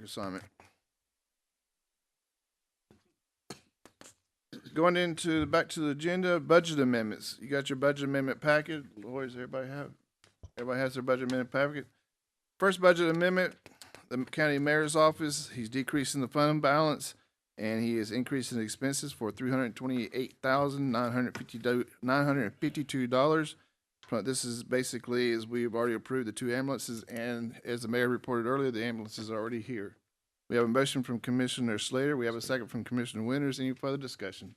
assignment. Going into, back to the agenda, budget amendments. You got your budget amendment packet. Lawyers, everybody has their budget amendment packet. First budget amendment, the county mayor's office, he's decreasing the fund balance and he is increasing the expenses for $328,952. This is basically, as we've already approved the 2 ambulances, and as the mayor reported earlier, the ambulances are already here. We have a motion from Commissioner Slater. We have a second from Commissioner Winters. Any further discussion?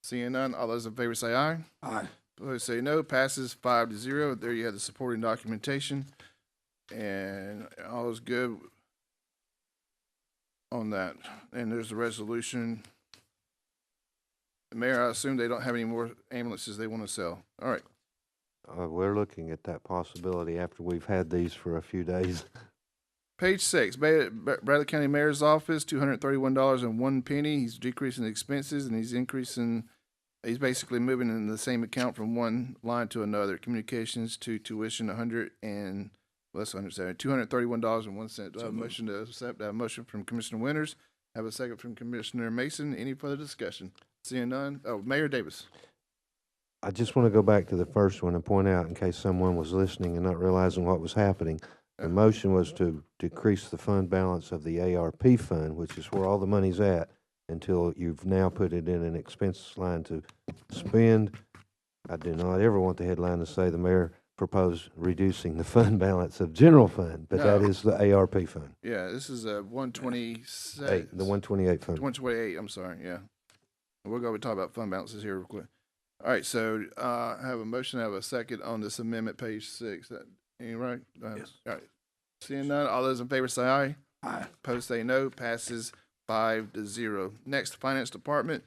Seeing none, all those in favor say aye. Aye. Opposed say no. Passes 5-0. There you have the supporting documentation, and all is good on that. And there's the resolution. Mayor, I assume they don't have any more ambulances they want to sell. All right. We're looking at that possibility after we've had these for a few days. Page 6, Bradley County Mayor's Office, $231.01. He's decreasing the expenses and he's basically moving in the same account from one line to another. Communications to tuition, $231.01. Do I have a motion to accept? I have a motion from Commissioner Winters. Have a second from Commissioner Mason. Any further discussion? Seeing none. Oh, Mayor Davis. I just want to go back to the first one and point out, in case someone was listening and not realizing what was happening, the motion was to decrease the fund balance of the ARP fund, which is where all the money's at, until you've now put it in an expense line to spend. I do not ever want the headline to say the mayor proposed reducing the fund balance of general fund, but that is the ARP fund. Yeah, this is a 126. The 128 fund. 128, I'm sorry, yeah. We're going to talk about fund balances here real quick. All right, so I have a motion, I have a second on this amendment, page 6. Any right? Yes. All right. Seeing none, all those in favor say aye. Aye. Opposed say no. Passes 5-0. Next, Finance Department.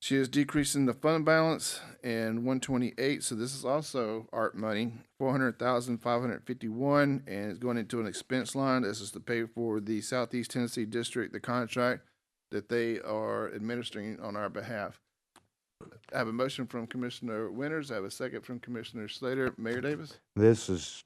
She is decreasing the fund balance in 128, so this is also ARP money, $400,551, and it's going into an expense line. This is to pay for the Southeast Tennessee District, the contract that they are administering on our behalf. I have a motion from Commissioner Winters. I have a second from Commissioner Slater. Mayor Davis? This is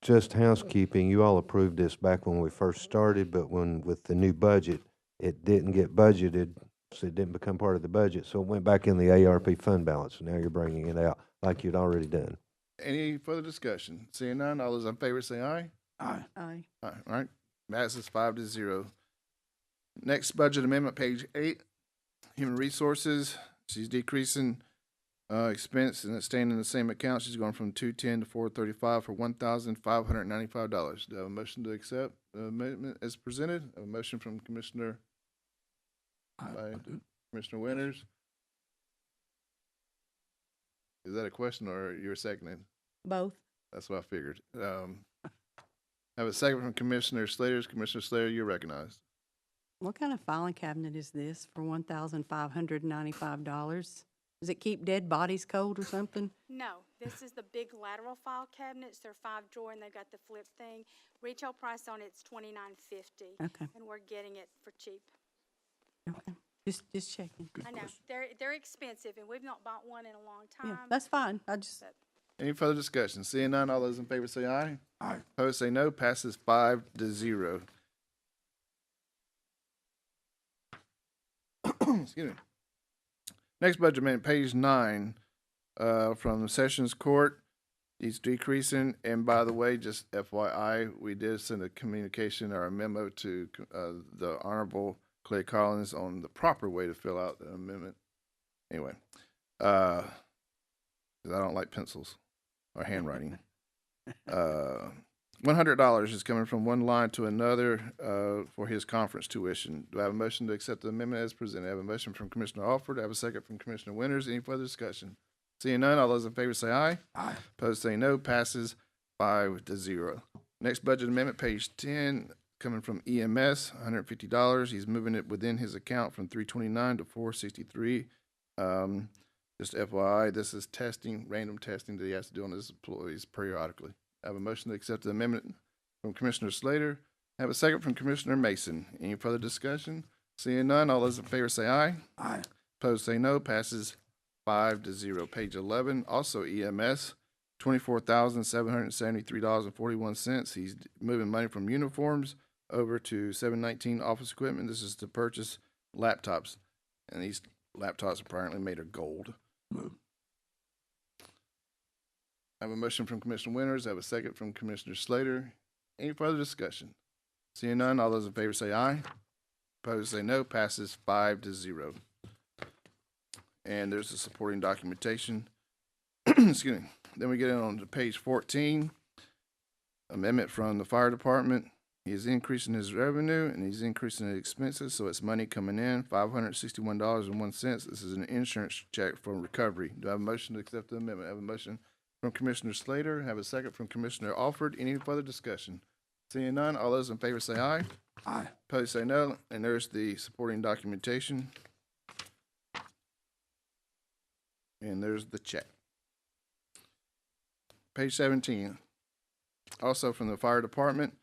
just housekeeping. You all approved this back when we first started, but with the new budget, it didn't get budgeted, so it didn't become part of the budget. So it went back in the ARP fund balance, and now you're bringing it out like you'd already done. Any further discussion? Seeing none, all those in favor say aye. Aye. Aye. All right. Passes 5-0. Next budget amendment, page 8, Human Resources. She's decreasing expense and it's staying in the same account. She's going from 210 to 435 for $1,595. Do I have a motion to accept the amendment as presented? I have a motion from Commissioner Commissioner Winters. Is that a question or you're seconding? Both. That's what I figured. I have a second from Commissioner Slater. Commissioner Slater, you're recognized. What kind of filing cabinet is this for $1,595? Does it keep dead bodies cold or something? No, this is the big lateral file cabinets. They're 5-drawer and they've got the flip thing. Retail price on it's $29.50. Okay. And we're getting it for cheap. Okay. Just checking. I know they're expensive, and we've not bought one in a long time. Yeah, that's fine. I just Any further discussion? Seeing none, all those in favor say aye. Aye. Opposed say no. Passes 5-0. Excuse me. Next budget amendment, page 9, from the Sessions Court. He's decreasing, and by the way, just FYI, we did send a communication or a memo to the Honorable Clay Collins on the proper way to fill out the amendment. Anyway, 'cause I don't like pencils or handwriting. $100 is coming from one line to another for his conference tuition. Do I have a motion to accept the amendment as presented? I have a motion from Commissioner Alford. I have a second from Commissioner Winters. Any further discussion? Seeing none, all those in favor say aye. Aye. Opposed say no. Passes 5-0. Next budget amendment, page 10, coming from EMS, $150. He's moving it within his account from 329 to 463. Just FYI, this is testing, random testing that he has to do on his employees periodically. I have a motion to accept the amendment from Commissioner Slater. I have a second from Commissioner Mason. Any further discussion? Seeing none, all those in favor say aye. Aye. Opposed say no. Passes 5-0. Page 11, also EMS, $24,773.41. He's moving money from uniforms over to 719 office equipment. This is to purchase laptops, and these laptops apparently made of gold. Move. I have a motion from Commissioner Winters. I have a second from Commissioner Slater. Any further discussion? Seeing none, all those in favor say aye. Opposed say no. Passes 5-0. And there's the supporting documentation. Excuse me. Then we get on to page 14. Amendment from the fire department. He is increasing his revenue and he's increasing his expenses, so it's money coming in, $561.01. This is an insurance check for recovery. Do I have a motion to accept the amendment? I have a motion from Commissioner Slater. Have a second from Commissioner Alford. Any further discussion? Seeing none, all those in favor say aye. Aye. Opposed say no. And there's the supporting documentation. And there's the check. Page 17. Also from the fire department,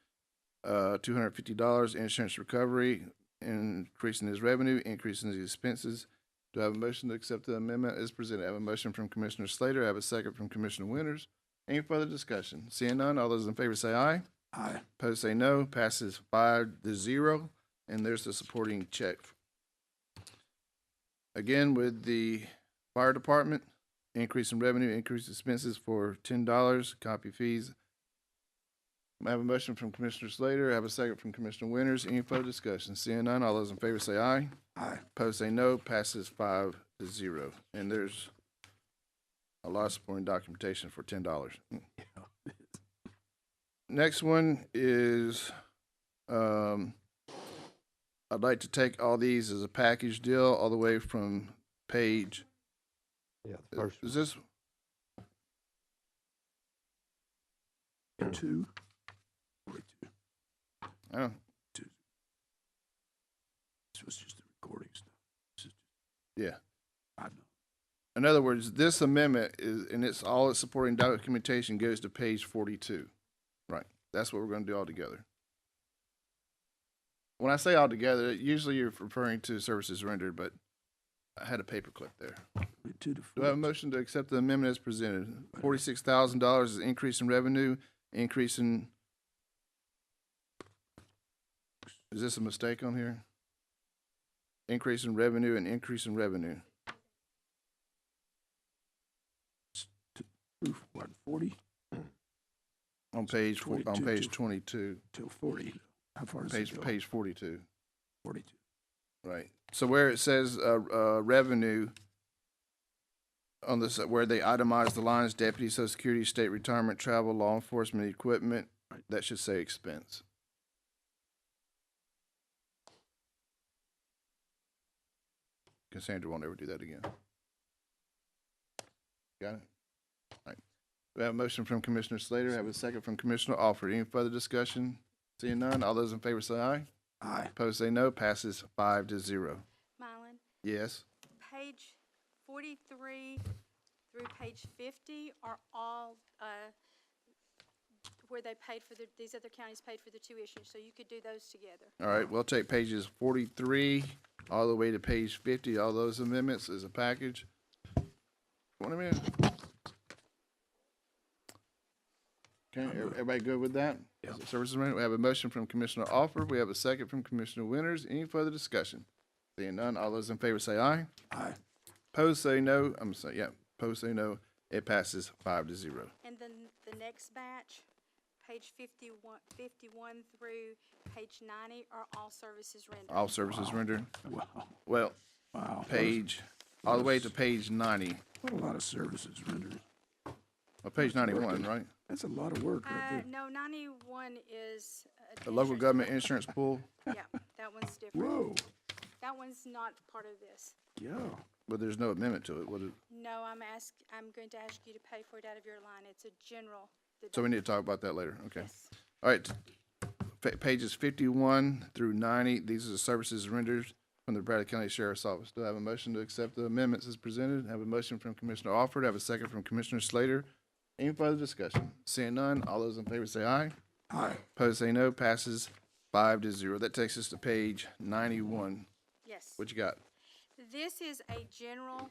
$250 insurance recovery, increasing his revenue, increasing his expenses. Do I have a motion to accept the amendment as presented? I have a motion from Commissioner Slater. I have a second from Commissioner Winters. Any further discussion? Seeing none, all those in favor say aye. Aye. Opposed say no. Passes 5-0. And there's the supporting check. Again, with the fire department, increase in revenue, increase expenses for $10, copy fees. I have a motion from Commissioner Slater. I have a second from Commissioner Winters. Any further discussion? Seeing none, all those in favor say aye. Aye. Opposed say no. Passes 5-0. And there's a lot of supporting documentation for $10. Next one is, I'd like to take all these as a package deal all the way from page. Yeah, the first Is this, 2. 42. I don't, This was just the recording stuff. This is just, yeah. I know. In other words, this amendment is, and it's all its supporting documentation goes to page 42. Right. That's what we're going to do all together. When I say all together, usually you're referring to services rendered, but I had a paperclip there. 2 to Do I have a 4. motion to accept the amendment as presented? $46,000 is increase in revenue, increase in. Is this a mistake on here? Increase in revenue and increase in revenue. Proof, what, 40 On page, on 22 page to- 22, till 40? How far does it go? page 42. 42. Right. So where it says, revenue, on this, where they itemize the lines, deputy, social security, state retirement, travel, law enforcement, equipment, Right. that should say expense. Cassandra won't ever do that again. Got it? All right. We have a motion from Commissioner Slater, have a second from Commissioner Alford. Any further discussion? Seeing none, all those in favor say aye. Aye. Opposed say no, passes 5-0. Mylan, Yes? page 43 through page 50 are all, where they paid for these other counties paid for the tuition, so you could do those together. All right, we'll take pages 43 all the way to page 50, all those amendments as a package. Wait a minute. Okay, everybody good with that? Yeah. Services amendment, we have a motion from Commissioner Alford, we have a second from Commissioner Winters. Any further discussion? Seeing none, all those in favor say aye. Aye. Opposed say no, I'm sorry, yeah, opposed say no. It passes 5-0. And then the next batch, page 51 through page 90 are all services rendered. All services rendered. Wow. Well, Wow. page, all the way to page 90. What a lot of services rendered. Well, page 91, right? That's a lot of work right there. No, 91 is. The local government insurance pool, Yeah, that one's different. Whoa. That one's not part of this. Yeah. but there's no amendment to it. What is, No, I'm going to ask you to pay for it out of your line. It's a general. so we need to talk about that later, okay. Yes. All right, pages 51 through 90, these are the services rendered from the Bradley County Sheriff's Office. Do I have a motion to accept the amendments as presented? I have a motion from Commissioner Alford, I have a second from Commissioner Slater. Any further discussion? Seeing none, all those in favor say aye. Aye. Opposed say no, passes 5-0. That takes us to page 91. Yes. What you got? This is a general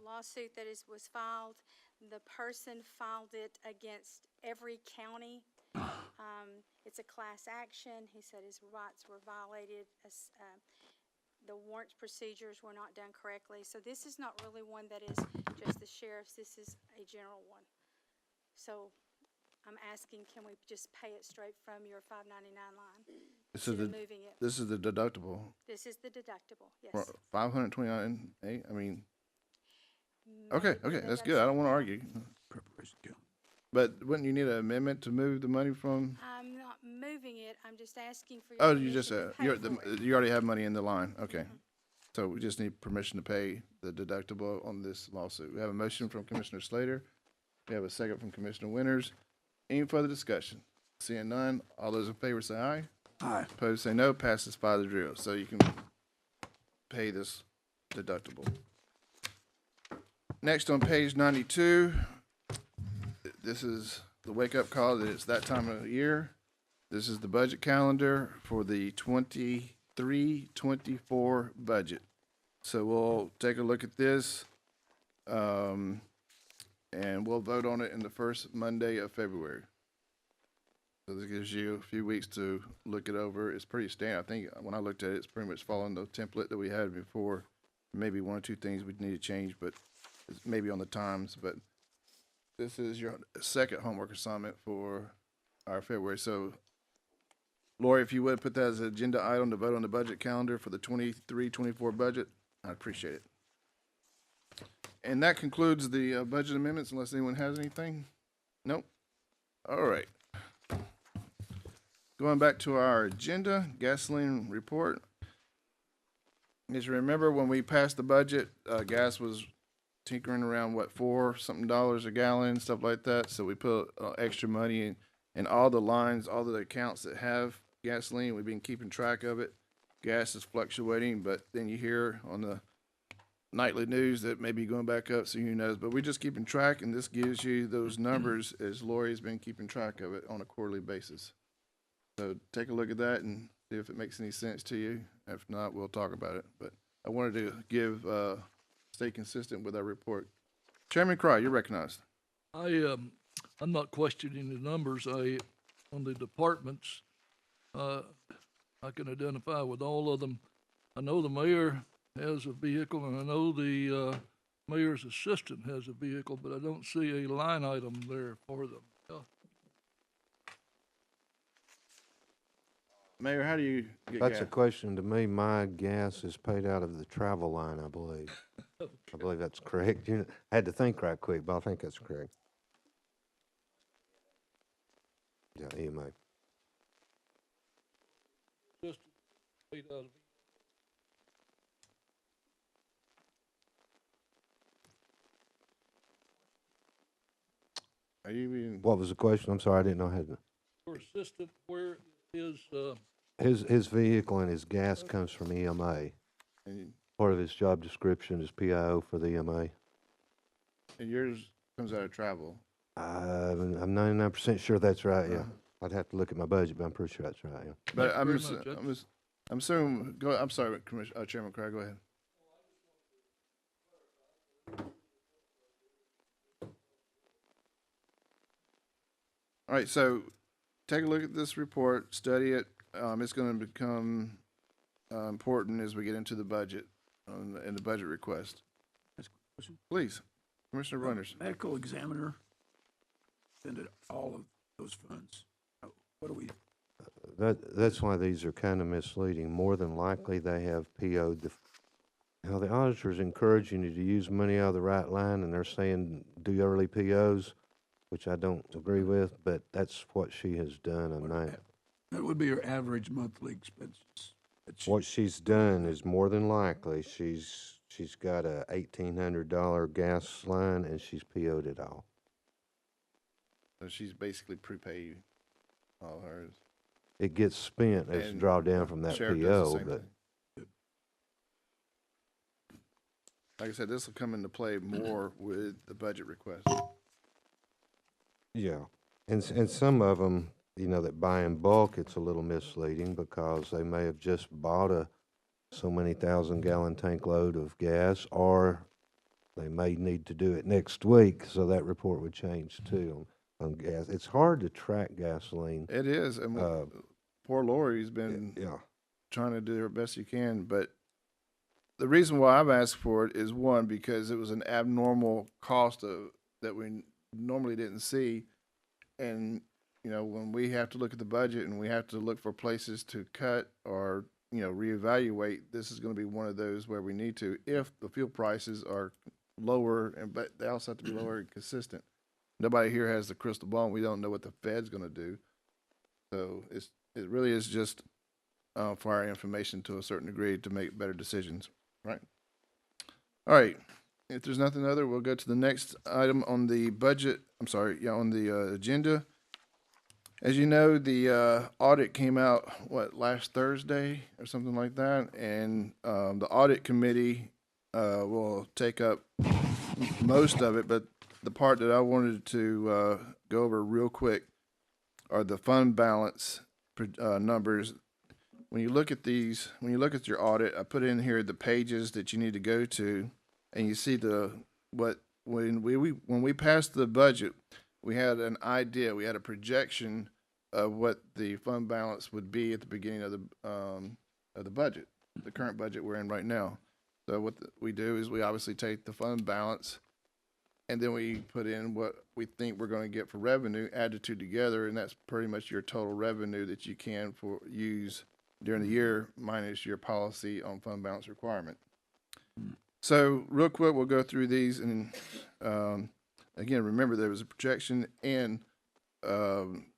lawsuit that was filed. The person filed it against every county It's a class action. He said his rights were violated, the warrants procedures were not done correctly. So this is not really one that is just the sheriff's, this is a general one. So I'm asking, can we just pay it straight from your $599 line? This is Instead of the, moving it. this is the deductible. This is the deductible, yes. 529, I mean, Maybe okay, that's good. I don't want to argue. Preparation account. But wouldn't you need an amendment to move the money from? I'm not moving it, I'm just asking for your Oh, permission you just, to pay you're, for it. you already have money in the line. Okay. So we just need permission to pay the deductible on this lawsuit. We have a motion from Commissioner Slater. We have a second from Commissioner Winters. Any further discussion? Seeing none, all those in favor say aye. Aye. Opposed say no. Passes 5-0. So you can pay this deductible. Next on page 92, this is the wake-up call that it's that time of the year. This is the budget calendar for the 23-24 budget. So we'll take a look at this, and we'll vote on it in the first Monday of February. So this gives you a few weeks to look it over. It's pretty standard. I think when I looked at it, it's pretty much following the template that we had before. Maybe one or two things we need to change, but it's maybe on the times. But this is your second homework assignment for our February. So, Lori, if you would put that as an agenda item to vote on the budget calendar for the 23-24 budget, I'd appreciate it. And that concludes the budget amendments, unless anyone has anything. Nope. All right. Going back to our agenda, gasoline report. As you remember, when we passed the budget, gas was tinkering around, what, $4-something a gallon, stuff like that. So we put extra money in all the lines, all the accounts that have gasoline. We've been keeping track of it. Gas is fluctuating, but then you hear on the nightly news that may be going back up, so who knows. But we're just keeping track, and this gives you those numbers as Lori's been keeping track of it on a quarterly basis. So take a look at that and see if it makes any sense to you. If not, we'll talk about it. But I wanted to stay consistent with our report. Chairman Cry, you're recognized. I'm not questioning the numbers. On the departments, I can identify with all of them. I know the mayor has a vehicle, and I know the mayor's assistant has a vehicle, but I don't see a line item there for them. Mayor, how do you get That's gas? a question to me. My gas is paid out of the travel line, I believe. I believe that's correct. You know, I had to think right quick, but I think that's correct. Yeah, EMA. Just paid out of Are you even, What was the question? I'm sorry, I didn't know how to. your assistant. Where is His vehicle and his gas comes from EMA. and Part of his job description is PIO for the EMA. yours comes out of travel? I'm 99% sure that's right, yeah. I'd have to look at my budget, but I'm pretty sure that's right, yeah. But Thank you very much. I'm assuming, I'm sorry, Chairman Craig, go ahead. All right, so take a look at this report, study it. It's going to become important as we get into the budget and the budget request. Ask a question. Please, Commissioner Runners. Medical examiner expended all of those funds. What do we, That's why these are kind of misleading. More than likely, they have PO'd the, now the auditor's encouraging you to use money out of the right line, and they're saying do early POs, which I don't agree with, but that's what she has done on that. that would be your average monthly expenses. that she- What she's done is more than likely, she's got a $1,800 gas line, and she's PO'd it all. So she's basically prepaid all hers. It gets spent as And draw down from that Sheriff does the PO, same but thing. Like I said, this will come into play more with the budget request. yeah. And some of them, you know, that buy in bulk, it's a little misleading because they may have just bought a so many 1,000-gallon tank load of gas, or they may need to do it next week, so that report would change too. on gas. It's hard to track gasoline. It is, and Uh, poor Lori's been Yeah, trying to do her best she can, but the reason why I've asked for it is one, because it was an abnormal cost that we normally didn't see. And, you know, when we have to look at the budget and we have to look for places to cut or, you know, reevaluate, this is going to be one of those where we need to, if the fuel prices are lower, but they also have to be lower and consistent. Nobody here has the crystal ball, and we don't know what the Fed's going to do. So it really is just for our information to a certain degree to make better decisions, right? All right. If there's nothing other, we'll go to the next item on the budget. I'm sorry, yeah, on the agenda. As you know, the audit came out, last Thursday or something like that? And the audit committee will take up most of it, but the part that I wanted to go over real quick are the fund balance numbers. When you look at these, when you look at your audit, I put in here the pages that you need to go to, and you see when we passed the budget, we had an idea, we had a projection of what the fund balance would be at the beginning of the budget, the current budget we're in right now. So what we do is we obviously take the fund balance, and then we put in what we think we're going to get for revenue, add the two together, and that's pretty much your total revenue that you can use during the year minus your policy on fund balance requirement. So real quick, we'll go through these, and again, remember there was a projection, and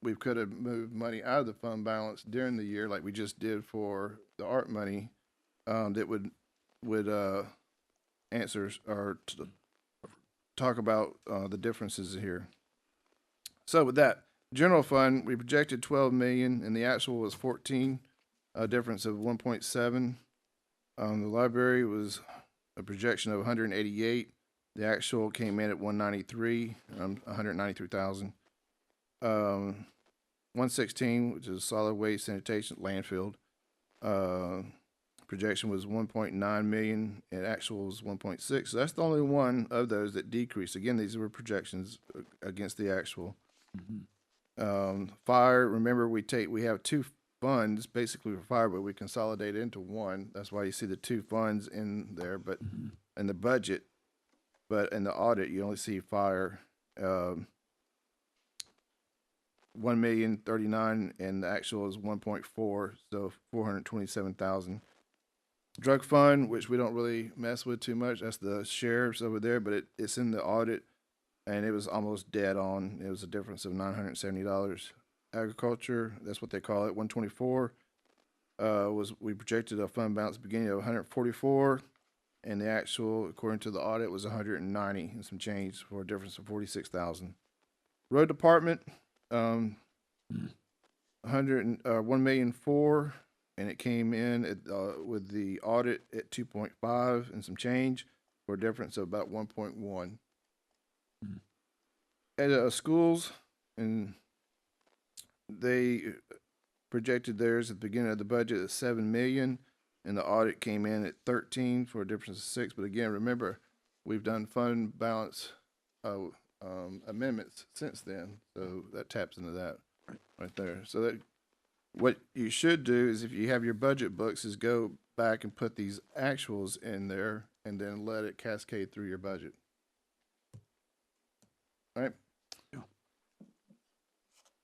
we could have moved money out of the fund balance during the year, like we just did for the art money, that would answer or talk about the differences here. So with that, general fund, we projected 12 million, and the actual was 14, a difference of 1.7. The library was a projection of 188. The actual came in at 193, 193,000. 116, which is solid waste sanitation landfill, projection was 1.9 million, and actual was 1.6. So that's the only one of those that decreased. Again, these were projections against the actual. Fire, remember we have two funds basically for fire, but we consolidate into one. That's why you see the two funds in there, but in the budget, but in the audit, you only see fire, 1,039,000, and the actual is 1.4, so 427,000. Drug fund, which we don't really mess with too much, that's the sheriff's over there, but it's in the audit, and it was almost dead on. It was a difference of $970. Agriculture, that's what they call it, 124. We projected a fund balance beginning of 144, and the actual, according to the audit, was 190 and some change for a difference of 46,000. Road department, 1,004,000, and it came in at, with the audit at 2.5 and some change for a difference of about 1.1. At schools, and they projected theirs at the beginning of the budget at 7 million, and the audit came in at 13 for a difference of 6. But again, remember, we've done fund balance amendments since then, so that taps into that right there. So that what you should do is, if you have your budget books, is go back and put these actuals in there, and then let it cascade through your budget. All right. Yeah.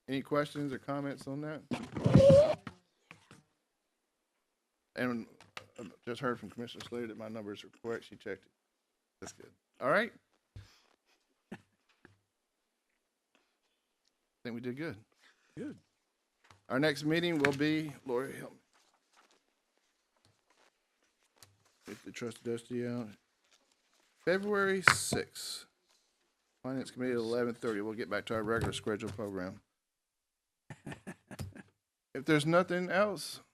Any questions or comments on that? And I just heard from Commissioner Slater that my numbers are correct. She checked it. That's good. All right. I think we did good. Good. Our next meeting will be, Lori, help me. Get the trustee Dusty out. February 6th. Finance Committee at 11:30. We'll get back to our regular scheduled program. If there's nothing else,